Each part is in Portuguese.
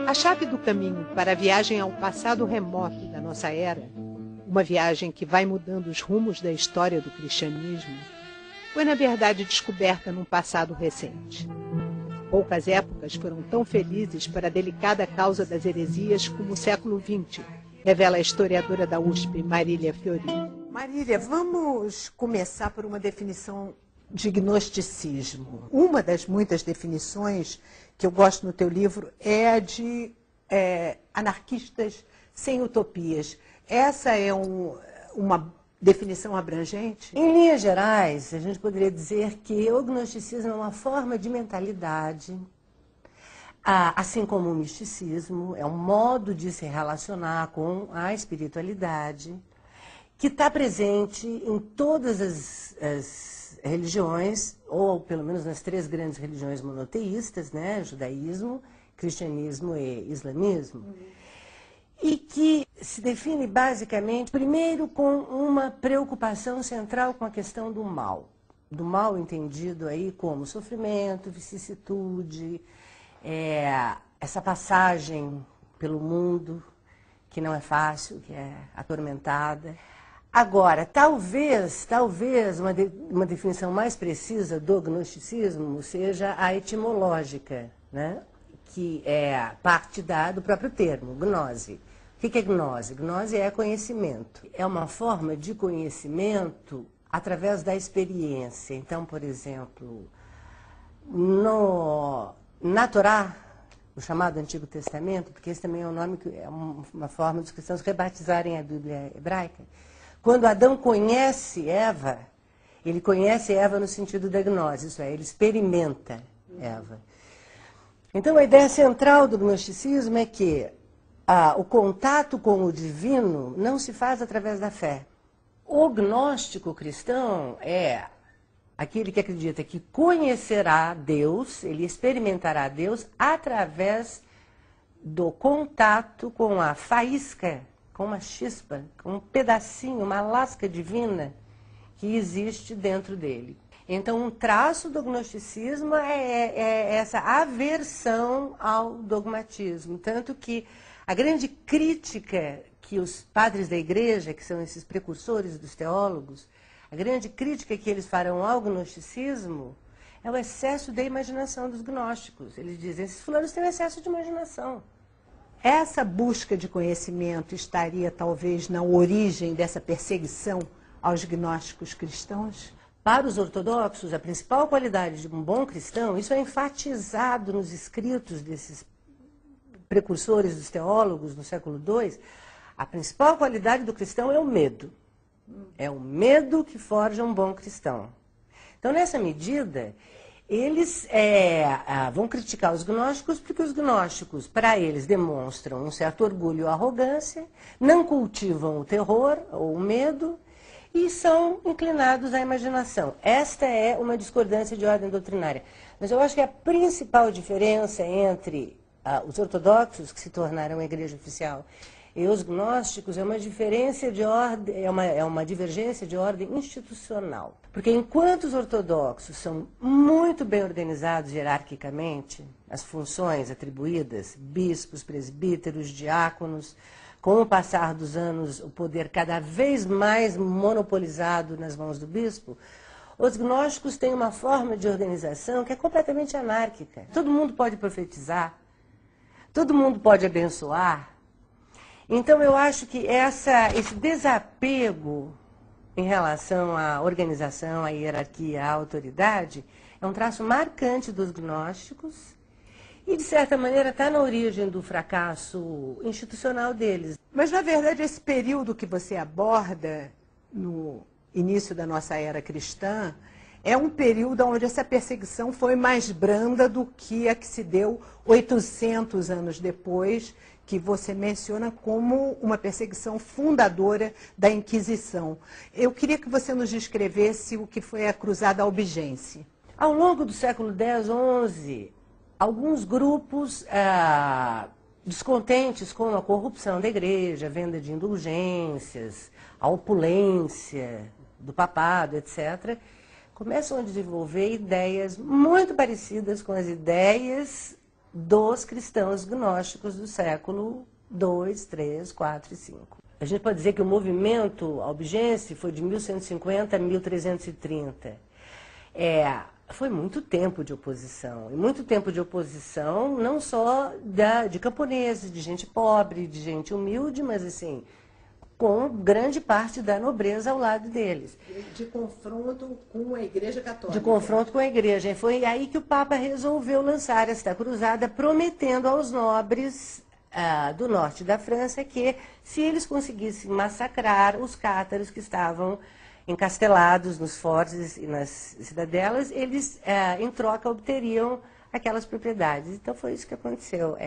A chave do caminho para a viagem ao passado remoto da nossa era, uma viagem que vai mudando os rumos da história do cristianismo, foi na verdade descoberta num passado recente. Poucas épocas foram tão felizes para a delicada causa das heresias como o século XX, revela a historiadora da USP, Marília Fiorito. Marília, vamos começar por uma definição de gnosticismo. Uma das muitas definições que eu gosto no teu livro é a de anarquistas sem utopias. Essa é uma definição abrangente? Em linhas gerais, a gente poderia dizer que o gnosticismo é uma forma de mentalidade, assim como o misticismo, é um modo de se relacionar com a espiritualidade, que está presente em todas as religiões, ou pelo menos nas três grandes religiões monoteístas, né? Judaísmo, cristianismo e islamismo. E que se define basicamente, primeiro, com uma preocupação central com a questão do mal entendido aí como sofrimento, vicissitude, essa passagem pelo mundo que não é fácil, que é atormentada. Agora, talvez uma definição mais precisa do gnosticismo seja a etimológica, né? Que é parte do próprio termo, gnose. O que é gnose? Gnose é conhecimento. É uma forma de conhecimento através da experiência. Então, por exemplo, na Torá, o chamado Antigo Testamento, porque esse também é um nome que é uma forma dos cristãos rebatizarem a Bíblia hebraica, quando Adão conhece Eva, ele conhece Eva no sentido da gnose, isso é, ele experimenta Eva. Então, a ideia central do gnosticismo é que o contato com o divino não se faz através da fé. O gnóstico cristão é aquele que acredita que conhecerá Deus, ele experimentará Deus através do contato com a faísca, com uma chispa, com um pedacinho, uma lasca divina que existe dentro dele. Então, um traço do gnosticismo é essa aversão ao dogmatismo. Tanto que a grande crítica que os padres da igreja, que são esses precursores dos teólogos, a grande crítica que eles farão ao gnosticismo é o excesso de imaginação dos gnósticos. Eles dizem, esses fulanos têm excesso de imaginação. Essa busca de conhecimento estaria talvez na origem dessa perseguição aos gnósticos cristãos? Para os ortodoxos, a principal qualidade de um bom cristão, isso é enfatizado nos escritos desses precursores dos teólogos no século II, a principal qualidade do cristão é o medo. É o medo que forja um bom cristão. Então, nessa medida, eles vão criticar os gnósticos porque os gnósticos, para eles, demonstram um certo orgulho e arrogância, não cultivam o terror ou o medo, e são inclinados à imaginação. Esta é uma discordância de ordem doutrinária. Mas eu acho que a principal diferença entre os ortodoxos, que se tornaram a igreja oficial, e os gnósticos é uma diferença de ordem, é uma divergência de ordem institucional. Porque enquanto os ortodoxos são muito bem organizados hierarquicamente, as funções atribuídas, bispos, presbíteros, diáconos, com o passar dos anos, o poder cada vez mais monopolizado nas mãos do bispo, os gnósticos têm uma forma de organização que é completamente anárquica. Todo mundo pode profetizar, todo mundo pode abençoar. Então, eu acho que esse desapego em relação à organização, à hierarquia, à autoridade, é um traço marcante dos gnósticos, e, de certa maneira, está na origem do fracasso institucional deles. Mas, na verdade, esse período que você aborda no início da nossa era cristã é um período onde essa perseguição foi mais branda do que a que se deu 800 anos depois, que você menciona como uma perseguição fundadora da Inquisição. Eu queria que você nos descrevesse o que foi a Cruzada Albigense. Ao longo do século X, XI, alguns grupos descontentes com a corrupção da igreja, a venda de indulgências, a opulência do papado, etc., começam a desenvolver ideias muito parecidas com as ideias dos cristãos gnósticos do século II, III, IV e V. A gente pode dizer que o movimento albigense foi de 1150 a 1330. Foi muito tempo de oposição. E muito tempo de oposição não só de camponeses, de gente pobre, de gente humilde, mas assim, com grande parte da nobreza ao lado deles. De confronto com a Igreja Católica. De confronto com a Igreja. E foi aí que o Papa resolveu lançar esta cruzada, prometendo aos nobres do norte da França que, se eles conseguissem massacrar os cátaros que estavam encastelados nos fortes e nas cidadelas, eles, em troca, obteriam aquelas propriedades. Então, foi isso que aconteceu.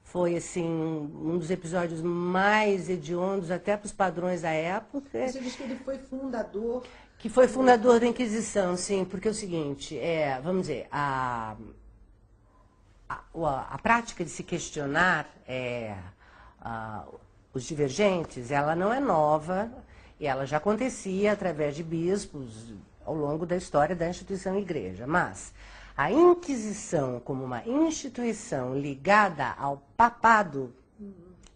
Foi, assim, um dos episódios mais hediondos, até para os padrões da época. Você diz que ele foi fundador... Que foi fundador da Inquisição, sim, porque é o seguinte, vamos dizer, a prática de se questionar os divergentes, ela não é nova, e ela já acontecia através de bispos ao longo da história da instituição igreja. Mas a Inquisição, como uma instituição ligada ao papado,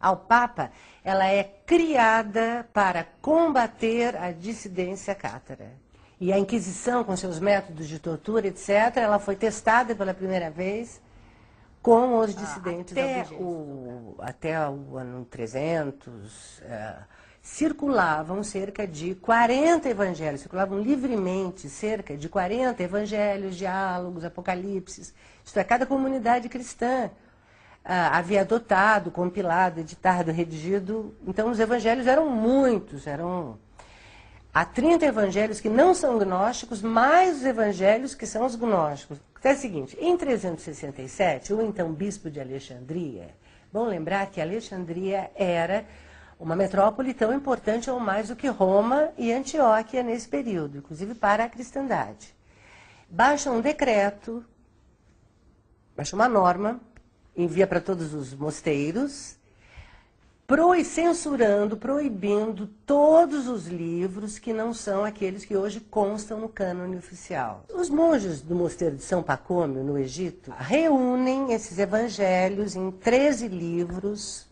ao Papa, ela é criada para combater a dissidência cátara. E a Inquisição, com seus métodos de tortura, etc., ela foi testada pela primeira vez com os dissidentes até o ano 300, circulavam cerca de 40 evangelhos, circulavam livremente cerca de 40 evangelhos, diálogos, apocalipses. Isto é, cada comunidade cristã havia adotado, compilado, editado, redigido. Então, os evangelhos eram muitos, há 30 evangelhos que não são gnósticos, mais os evangelhos que são os gnósticos. Então, é o seguinte, em 367, o então bispo de Alexandria, bom lembrar que Alexandria era uma metrópole tão importante ou mais do que Roma e Antioquia nesse período, inclusive para a cristandade. Baixa um decreto, baixa uma norma, envia para todos os mosteiros, censurando, proibindo todos os livros que não são aqueles que hoje constam no cânone oficial. Os monges do mosteiro de São Pacômio, no Egito, reúnem esses evangelhos em 13 livros,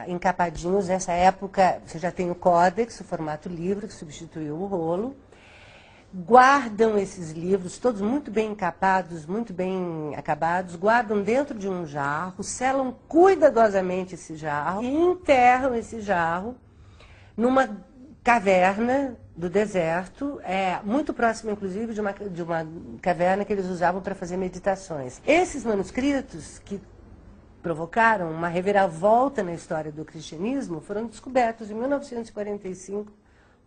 encapadinhos. Nessa época, você já tem o códex, o formato livro, que substituiu o rolo. Guardam esses livros, todos muito bem encapados, muito bem acabados, guardam dentro de um jarro, selam cuidadosamente esse jarro e enterram esse jarro numa caverna do deserto, muito próxima, inclusive, de uma caverna que eles usavam para fazer meditações. Esses manuscritos, que provocaram uma reviravolta na história do cristianismo, foram descobertos em 1945,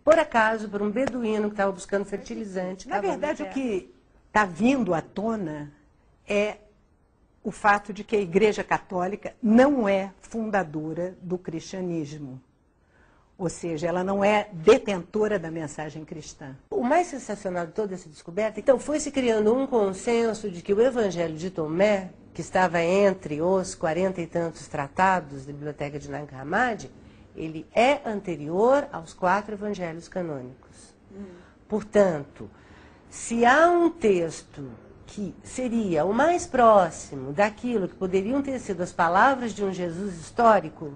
por acaso, por um beduíno que estava buscando fertilizante. Na verdade, o que está vindo à tona é o fato de que a Igreja Católica não é fundadora do cristianismo. Ou seja, ela não é detentora da mensagem cristã. O mais sensacional de toda essa descoberta, então, foi se criando um consenso de que o Evangelho de Tomé, que estava entre os 40 e tantos tratados da Biblioteca de Nag Hammadi, ele é anterior aos 4 evangelhos canônicos. Portanto, se há um texto que seria o mais próximo daquilo que poderiam ter sido as palavras de um Jesus histórico,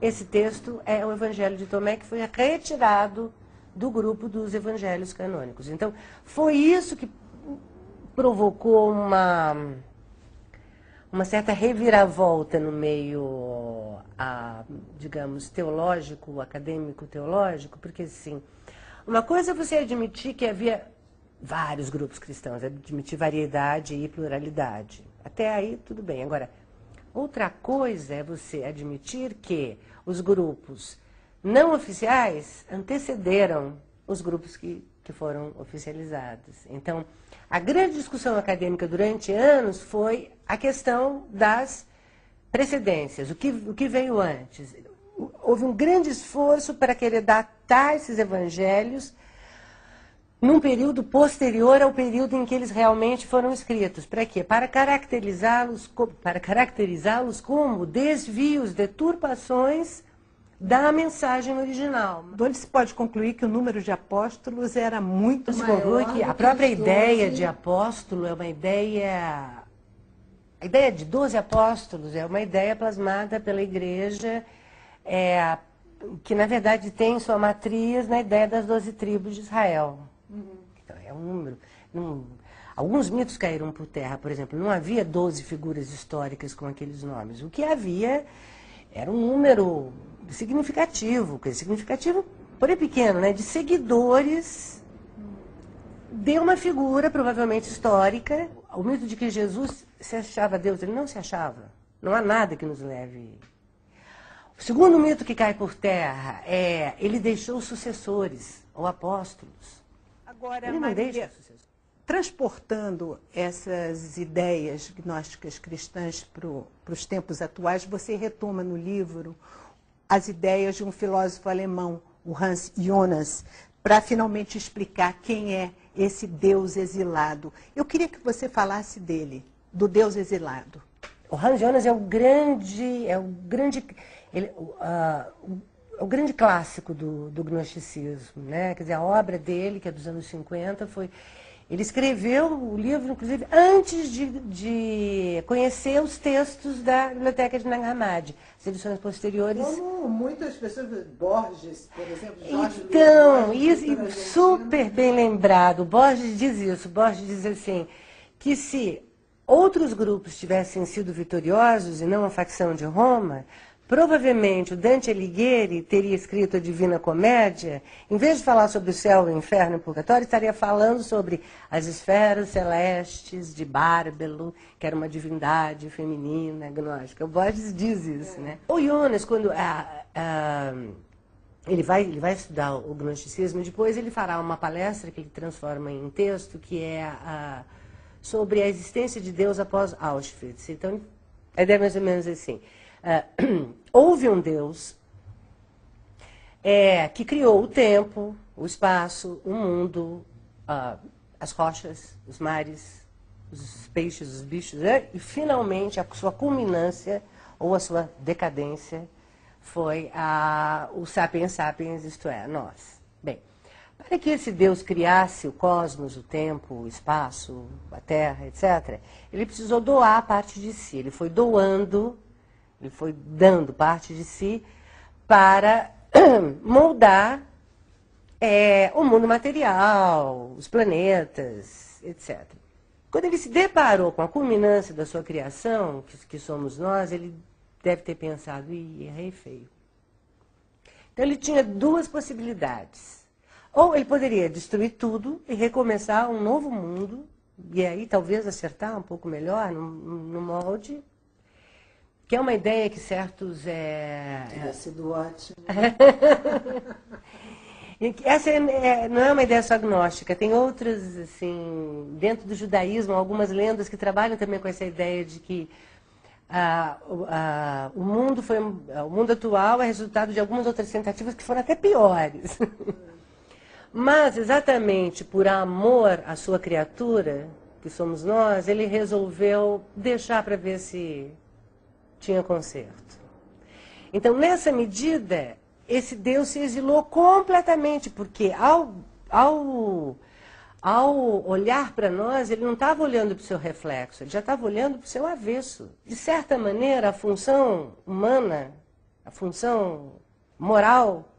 esse texto é o Evangelho de Tomé, que foi retirado do grupo dos evangelhos canônicos. Então, foi isso que provocou uma certa reviravolta no meio, digamos, teológico, acadêmico-teológico, porque, assim, uma coisa é você admitir que havia vários grupos cristãos, admitir variedade e pluralidade. Até aí, tudo bem. Agora, outra coisa é você admitir que os grupos não oficiais antecederam os grupos que foram oficializados. Então, a grande discussão acadêmica durante anos foi a questão das precedências, o que veio antes. Houve um grande esforço para querer datar esses evangelhos num período posterior ao período em que eles realmente foram escritos. Para quê? Para caracterizá-los como desvios, deturpações da mensagem original. Onde se pode concluir que o número de apóstolos era muito Se maior conclui que a própria ideia de apóstolo é uma ideia A ideia de 12 apóstolos é uma ideia plasmada pela Igreja, que na verdade tem sua matriz na ideia das 12 tribos de Israel. Então, é um número. Alguns mitos caíram por terra, por exemplo, não havia 12 figuras históricas com aqueles nomes. O que havia era um número significativo, significativo, porém pequeno, né, de seguidores de uma figura provavelmente histórica. O mito de que Jesus se achava Deus, ele não se achava. Não há nada que nos leve. O segundo mito que cai por terra é ele deixou sucessores, ou apóstolos. Agora, Ele não deixa sucessores. Transportando essas ideias gnósticas cristãs para os tempos atuais, você retoma no livro as ideias de um filósofo alemão, o Hans Jonas, para finalmente explicar quem é esse Deus exilado. Eu queria que você falasse dele, do Deus exilado. O Hans Jonas é o grande clássico do gnosticismo, né? Quer dizer, a obra dele, que é dos anos 50, foi... Ele escreveu o livro, inclusive, antes de conhecer os textos da Biblioteca de Nag Hammadi. As edições posteriores... Como muitas pessoas, Borges, por exemplo, Jorge Então, Luiz isso, Borges, super bem lembrado. Borges diz isso. Borges diz assim, que se outros grupos tivessem sido vitoriosos e não a facção de Roma, provavelmente o Dante Alighieri teria escrito a Divina Comédia, em vez de falar sobre o céu, o inferno e o purgatório, estaria falando sobre as esferas celestes de Bárbelo, que era uma divindade feminina, gnóstica. O Borges diz isso, né? O Jonas, quando ele vai estudar o gnosticismo, depois ele fará uma palestra que ele transforma em texto, que é sobre a existência de Deus após Auschwitz. Então, a ideia é mais ou menos assim. Houve um Deus que criou o tempo, o espaço, o mundo, as rochas, os mares, os peixes, os bichos, e finalmente a sua culminância ou a sua decadência foi o Sapiens Sapiens, isto é, nós. Bem, para que esse Deus criasse o cosmos, o tempo, o espaço, a terra, etc., ele precisou doar parte de si. Ele foi doando, ele foi dando parte de si para moldar o mundo material, os planetas, etc. Quando ele se deparou com a culminância da sua criação, que somos nós, ele deve ter pensado, errei feio. Então ele tinha duas possibilidades. Ou ele poderia destruir tudo e recomeçar um novo mundo, e aí talvez acertar um pouco melhor no molde, que é uma ideia que certos... Teria sido ótimo. Essa não é uma ideia só gnóstica, tem outras, assim, dentro do judaísmo, algumas lendas que trabalham também com essa ideia de que o mundo atual é resultado de algumas outras tentativas que foram até piores. Mas, exatamente por amor à sua criatura, que somos nós, ele resolveu deixar para ver se tinha conserto. Então, nessa medida, esse Deus se exilou completamente, porque ao olhar para nós, ele não estava olhando para o seu reflexo, ele já estava olhando para o seu avesso. De certa maneira, a função humana, a função moral,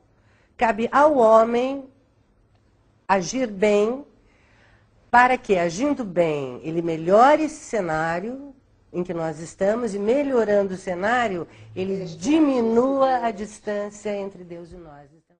cabe ao homem agir bem, para que, agindo bem, ele melhore esse cenário em que nós estamos, e melhorando o cenário, ele diminua a distância entre Deus e nós.